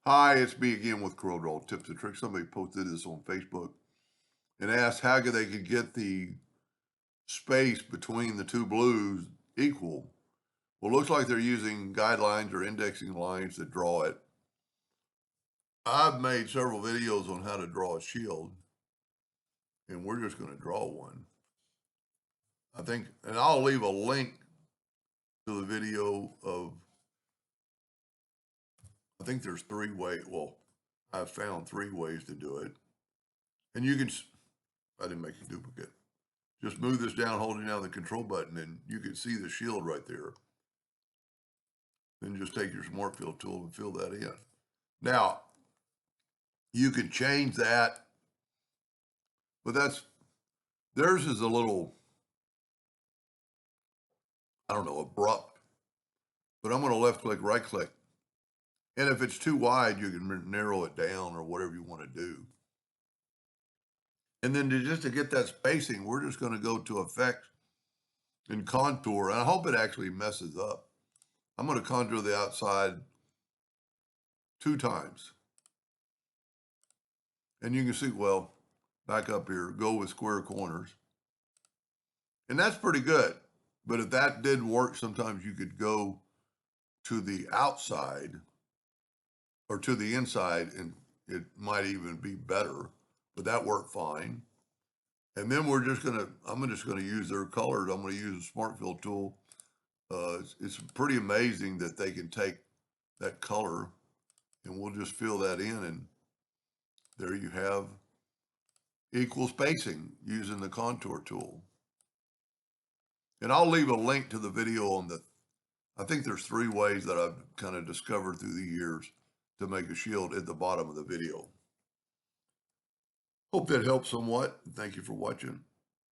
Hi, it's me again with Corel Tips and Tricks. Somebody posted this on Facebook and asked how they could get the space between the two blues equal. Well, it looks like they're using guidelines or indexing lines that draw it. I've made several videos on how to draw a shield, and we're just going to draw one. I think, and I'll leave a link to the video of, I think there's three ways. Well, I've found three ways to do it. And you can, I didn't make a duplicate. Just move this down, holding down the control button, and you can see the shield right there. Then just take your Smart Fill tool and fill that in. Now, you can change that, but theirs is a little, I don't know, abrupt. But I'm going to left click, right click. And if it's too wide, you can narrow it down or whatever you want to do. And then just to get that spacing, we're just going to go to Effects and Contour. And I hope it actually messes up. I'm going to contour the outside 2 times. And you can see, well, back up here, go with square corners. And that's pretty good. But if that didn't work, sometimes you could go to the outside or to the inside and it might even be better, but that worked fine. And then I'm just gonna use their colors. I'm gonna use a Smart Fill tool. It's pretty amazing that they can take that color and we'll just fill that in, and there you have equal spacing using the contour tool. And I'll leave a link to the video on I think there's 3 ways that I've kind of discovered through the years to make a shield at the bottom of the video. Hope that helps somewhat. Thank you for watching.